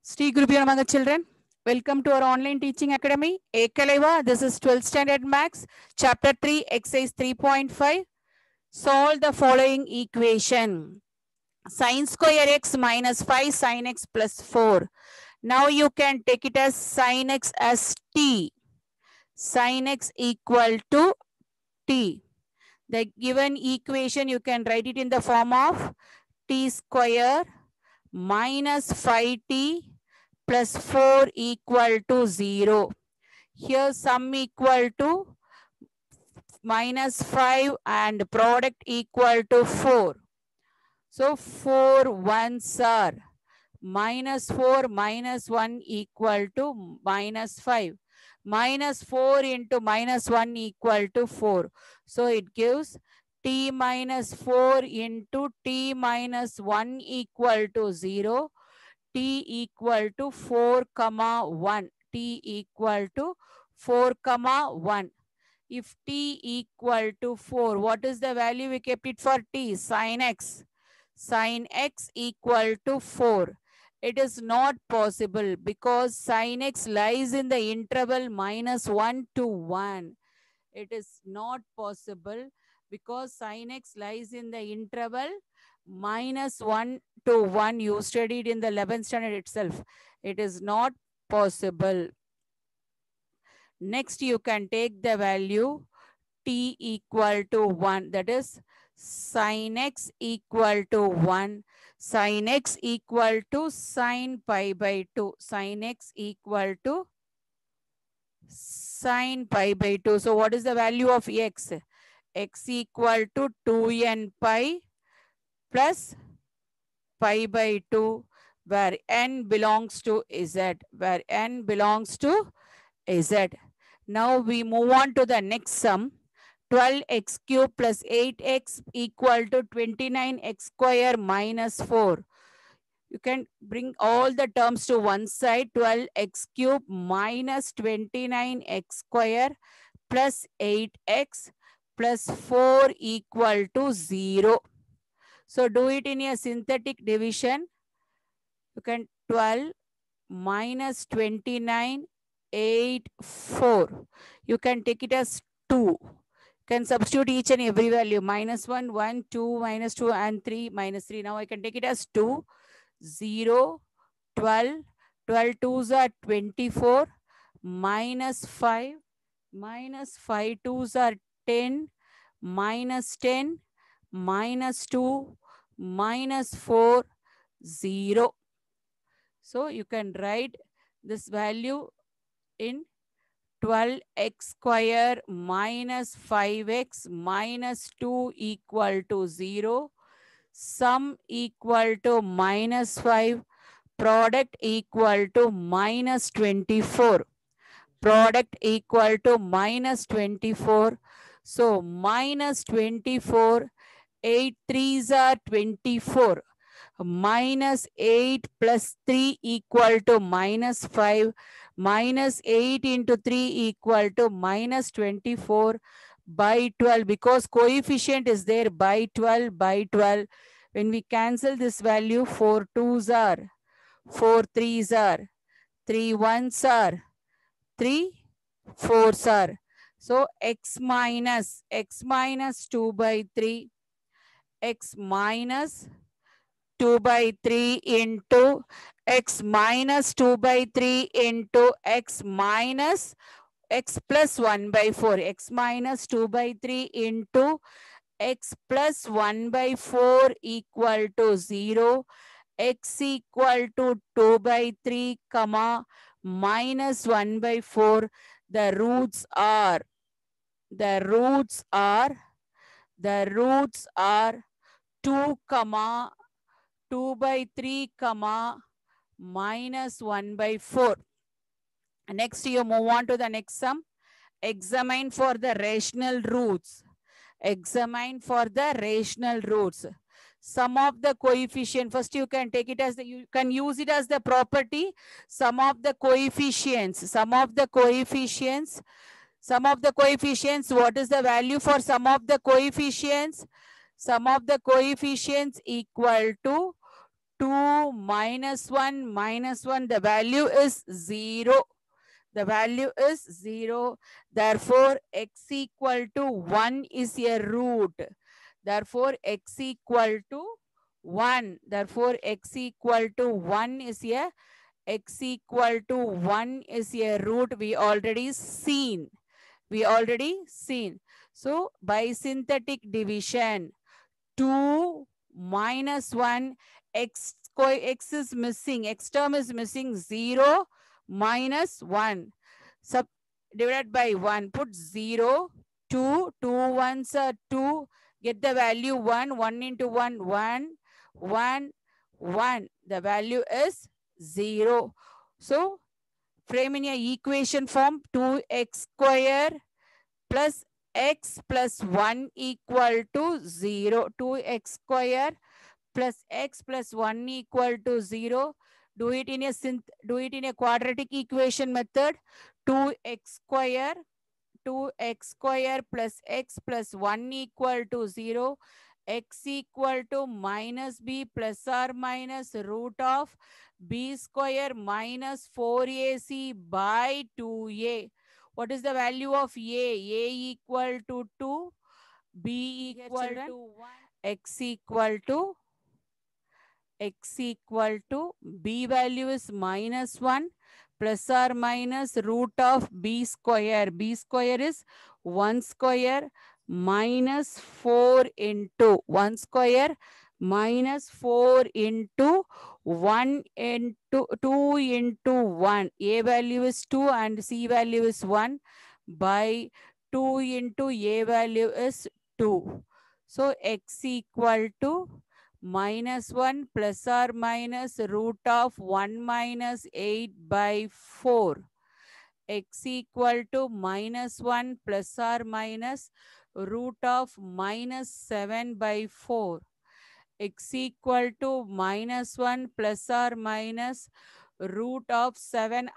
Sri Gurubhyo Namaha children. Welcome to our online teaching academy. Ekaleva, this is 12th standard max, chapter 3, exercise 3.5. Solve the following equation. Sin square x minus 5 sin x plus 4. Now you can take it as sin x as t. Sin x equal to t. The given equation you can write it in the form of t square minus 5t plus 4 equal to 0. Here sum equal to minus 5 and product equal to 4. So 4 ones are minus 4 minus 1 equal to minus 5. Minus 4 into minus 1 equal to 4. So it gives t minus 4 into t minus 1 equal to 0. T equal to 4 comma 1. T equal to 4 comma 1. If t equal to 4, what is the value we kept it for t? Sin x. Sin x equal to 4. It is not possible because sin x lies in the interval minus 1 to 1. It is not possible because sin x lies in the interval minus 1 to 1. You studied in the 11th standard itself. It is not possible. Next, you can take the value t equal to 1. That is sin x equal to 1. Sin x equal to sin pi by 2. Sin x equal to sin pi by 2. So what is the value of x? X equal to 2n pi plus pi by 2, where n belongs to z. Where n belongs to z. Now we move on to the next sum. 12x cube plus 8x equal to 29x square minus 4. You can bring all the terms to one side. 12x cube minus 29x square plus 8x plus 4 equal to 0. So do it in a synthetic division. You can 12 minus 29, 8, 4. You can take it as 2. Can substitute each and every value. Minus 1, 1, 2, minus 2, and 3, minus 3. Now I can take it as 2, 0, 12. 12 2s are 24, minus 5, minus 5 2s are 10, minus 10, minus 2, minus 4, 0. So you can write this value in 12x square minus 5x minus 2 equal to 0. Sum equal to minus 5. Product equal to minus 24. Product equal to minus 24. So minus 24. 8 3s are 24. Minus 8 plus 3 equal to minus 5. Minus 8 into 3 equal to minus 24 by 12. Because coefficient is there by 12 by 12. When we cancel this value, 4 2s are, 4 3s are, 3 1s are, 3 4s are. So x minus 2 by 3, x minus 2 by 3 into x minus 2 by 3 into x minus x plus 1 by 4. X minus 2 by 3 into x plus 1 by 4 equal to 0. X equal to 2 by 3 comma minus 1 by 4. The roots are 2 comma 2 by 3 comma minus 1 by 4. Next you move on to the next sum. Examine for the rational roots. Examine for the rational roots. Sum of the coefficient. First you can take it as you can use it as the property. Sum of the coefficients. Sum of the coefficients. Sum of the coefficients. What is the value for sum of the coefficients? Sum of the coefficients equal to 2 minus 1, the value is 0. The value is 0. Therefore, x equal to 1 is a root. Therefore, x equal to 1. Therefore, x equal to 1 is a x equal to 1 is a root. We already seen. So, by synthetic division, 2 minus 1, x is missing, x term is missing, 0 minus 1. Sub divided by 1, put 0, 2, 2 ones are 2, get the value 1, 1 into 1, 1, 1, 1. The value is 0. So, frame in a equation form, 2x square plus x plus 1 equal to 0. 2x square plus x plus 1 equal to 0. Do it in a quadratic equation method. 2x square plus x plus 1 equal to 0. X equal to minus b plus or minus root of b square minus 4ac by 2a. What is the value of a? A equal to 2, b equal to 1, x equal to b value is minus 1 plus or minus root of b square. B square is 1 square minus 4 into 1 square minus 4 into 1 into 2 into 1. A value is 2 and C value is 1 by 2 into A value is 2. So x equal to minus 1 plus or minus root of 1 minus 8 by 4. X equal to minus 1 plus or minus root of minus 7 by 4. X equal to minus 1 plus or minus root of 7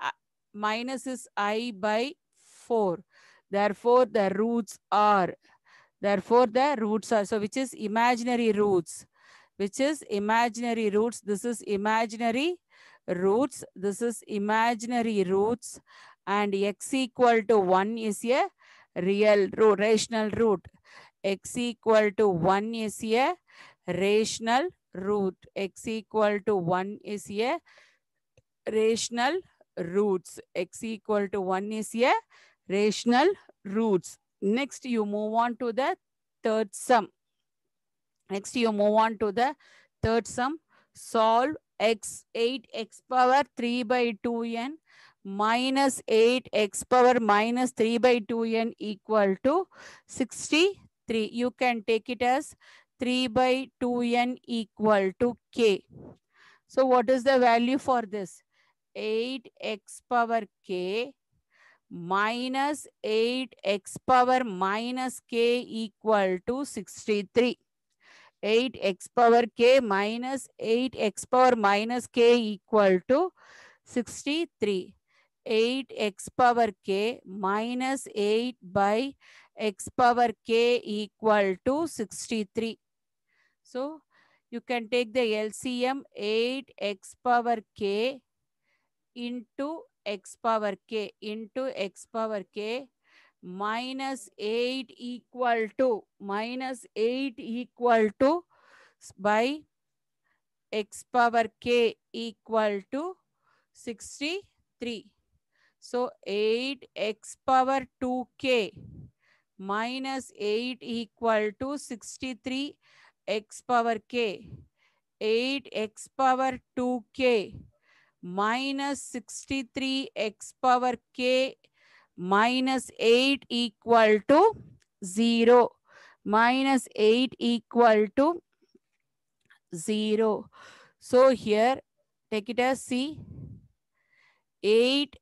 minus is I by 4. Therefore, the roots are. So which is imaginary roots. This is imaginary roots. This is imaginary roots. And x equal to 1 is a real root, rational root. X equal to 1 is a rational root. X equal to 1 is a rational roots. X equal to 1 is a rational roots. Next, you move on to the third sum. Solve 8x power 3 by 2n minus 8x power minus 3 by 2n equal to 63. You can take it as 3 by 2n equal to k. So what is the value for this? 8x power k minus 8x power minus k equal to 63. 8x power k minus 8x power minus k equal to 63. 8x power k minus 8 by x power k equal to 63. So, you can take the LCM 8x power k into x power k minus 8 equal to by x power k equal to 63. So 8x power 2k minus 8 equal to 63 x power k. 8x power 2k minus 63 x power k minus 8 equal to 0. Minus 8 equal to 0. So here, take it as C. 8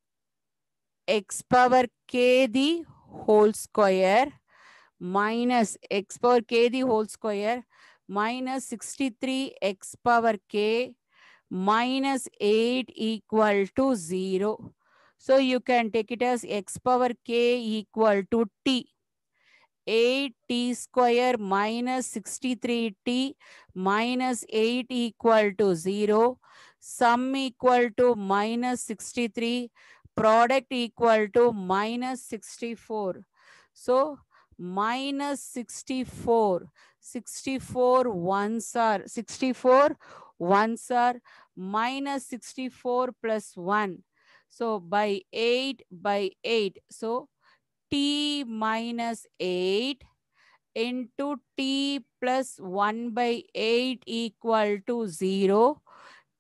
x power k the whole square minus x power k the whole square minus 63 x power k minus 8 equal to 0. So you can take it as x power k equal to t. 8t square minus 63t minus 8 equal to 0. sum equal to minus 63, product equal to minus 64. So minus 64, 64 ones are minus 64 plus 1. So by 8 by 8. So t minus 8 into t plus 1 by 8 equal to 0.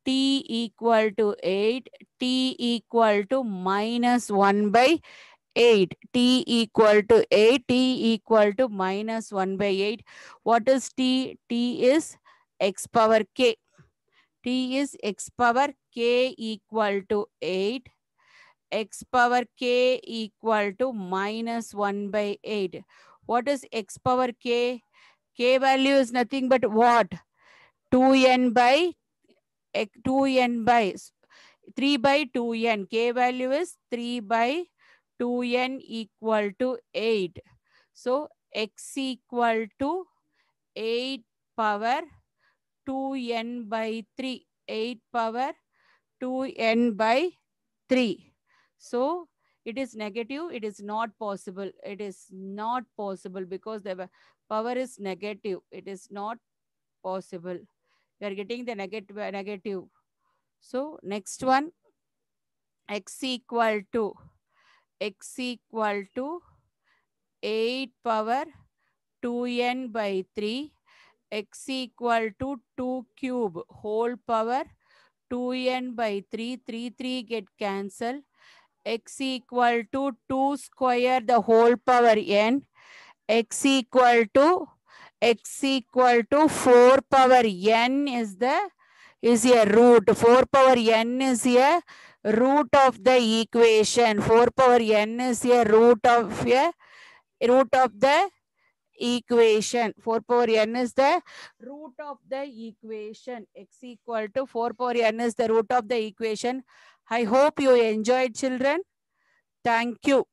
T equal to 8, t equal to minus 1 by 8, t equal to 8, t equal to minus 1 by 8. What is t? T is x power k. T is x power k equal to 8, x power k equal to minus 1 by 8. What is x power k? K value is nothing but what? 2n by 2n by 3 by 2n. K value is 3 by 2n equal to 8. So x equal to 8 power 2n by 3. 8 power 2n by 3. So it is negative. It is not possible. It is not possible because the power is negative. It is not possible. We are getting the negative. So next one, x equal to 8 power 2n by 3, x equal to 2 cube whole power 2n by 3, 3 get cancelled, x equal to 2 square the whole power n, x equal to 4 power n is a root. 4 power n is a root of the equation. 4 power n is a root of the equation. 4 power n is the root of the equation. X equal to 4 power n is the root of the equation. I hope you enjoyed, children. Thank you.